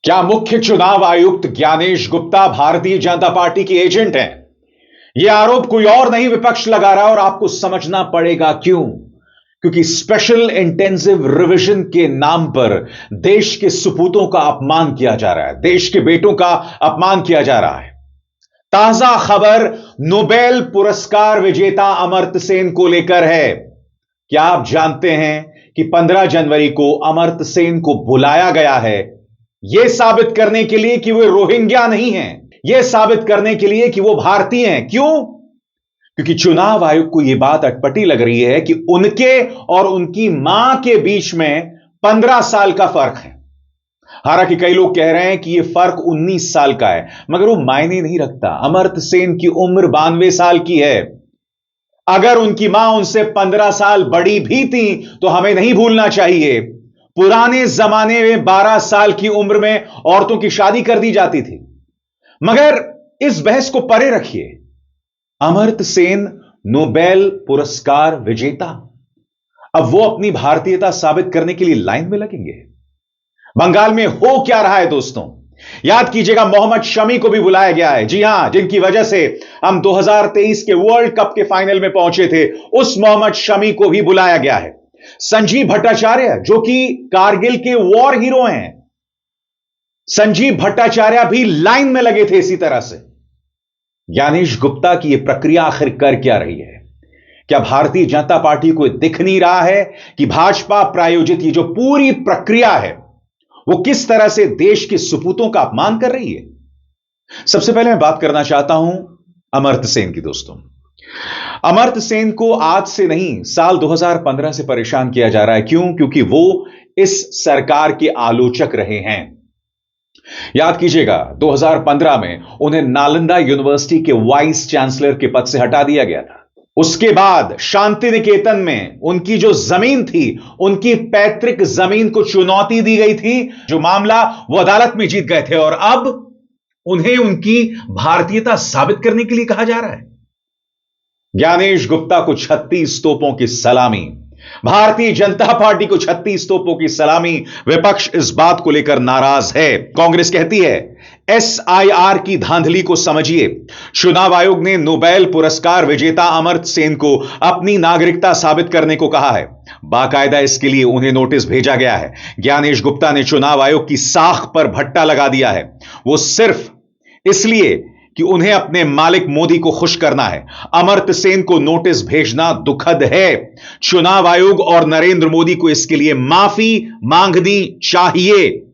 क्या मुख्य चुनाव आयुक्त ज्ञानेश गुप्ता भारतीय जनता पार्टी के एजेंट हैं? यह आरोप कोई और नहीं, विपक्ष लगा रहा है और आपको समझना पड़ेगा क्यों। क्योंकि स्पेशल इंटेंसिव रिवीजन के नाम पर देश के सपूतों का अपमान किया जा रहा है, देश के बेटों का अपमान किया जा रहा है। ताजा खबर नोबेल पुरस्कार विजेता अमर्त्य सेन को लेकर है। क्या आप जानते हैं कि 15 जनवरी को अमर्त्य सेन को बुलाया गया है यह साबित करने के लिए कि वे रोहिंग्या नहीं हैं, यह साबित करने के लिए कि वो भारतीय हैं। क्यों? क्योंकि चुनाव आयोग को यह बात अटपटी लग रही है कि उनके और उनकी मां के बीच में 15 साल का फर्क है। हालांकि कई लोग कह रहे हैं कि यह फर्क 19 साल का है, मगर वो मायने नहीं रखता। अमर्त्य सेन की उम्र 92 साल की है। अगर उनकी मां उनसे 15 साल बड़ी भी थी तो हमें नहीं भूलना चाहिए, पुराने जमाने में 12 साल की उम्र में औरतों की शादी कर दी जाती थी। मगर इस बहस को परे रखिए। अमर्त्य सेन नोबेल पुरस्कार विजेता, अब वो अपनी भारतीयता साबित करने के लिए लाइन में लगेंगे। बंगाल में हो क्या रहा है दोस्तों? याद कीजिएगा, मोहम्मद शमी को भी बुलाया गया है। जी हां, जिनकी वजह से हम 2023 के वर्ल्ड कप के फाइनल में पहुंचे थे, उस मोहम्मद शमी को भी बुलाया गया है। संजीव भट्टाचार्य, जो कि कारगिल के वॉर हीरो हैं, संजीव भट्टाचार्य भी लाइन में लगे थे इसी तरह से। ज्ञानेश गुप्ता की यह प्रक्रिया आखिर कर क्या रही है? क्या भारतीय जनता पार्टी को दिख नहीं रहा है कि भाजपा प्रायोजित ये जो पूरी प्रक्रिया है वो किस तरह से देश के सपूतों का अपमान कर रही है? सबसे पहले मैं बात करना चाहता हूं अमर्त्य सेन की। दोस्तों, अमर्त्य सेन को आज से नहीं, साल 2015 से परेशान किया जा रहा है। क्यों? क्योंकि वो इस सरकार के आलोचक रहे हैं। याद कीजिएगा, 2015 में उन्हें नालंदा यूनिवर्सिटी के वाइस चांसलर के पद से हटा दिया गया था। उसके बाद शांति निकेतन में उनकी जो जमीन थी, उनकी पैतृक जमीन को चुनौती दी गई थी, जो मामला वो अदालत में जीत गए थे, और अब उन्हें उनकी भारतीयता साबित करने के लिए कहा जा रहा है। ज्ञानेश गुप्ता को 36 तोपों की सलामी, भारतीय जनता पार्टी को 36 तोपों की सलामी। विपक्ष इस बात को लेकर नाराज है। कांग्रेस कहती है एसआईआर की धांधली को समझिए। चुनाव आयोग ने नोबेल पुरस्कार विजेता अमर्त्य सेन को अपनी नागरिकता साबित करने को कहा है। बाकायदा इसके लिए उन्हें नोटिस भेजा गया है। ज्ञानेश गुप्ता ने चुनाव आयोग की साख पर भट्टा लगा दिया है, वो सिर्फ इसलिए कि उन्हें अपने मालिक मोदी को खुश करना है। अमर्त्य सेन को नोटिस भेजना दुखद है। चुनाव आयोग और नरेंद्र मोदी को इसके लिए माफी मांगनी चाहिए।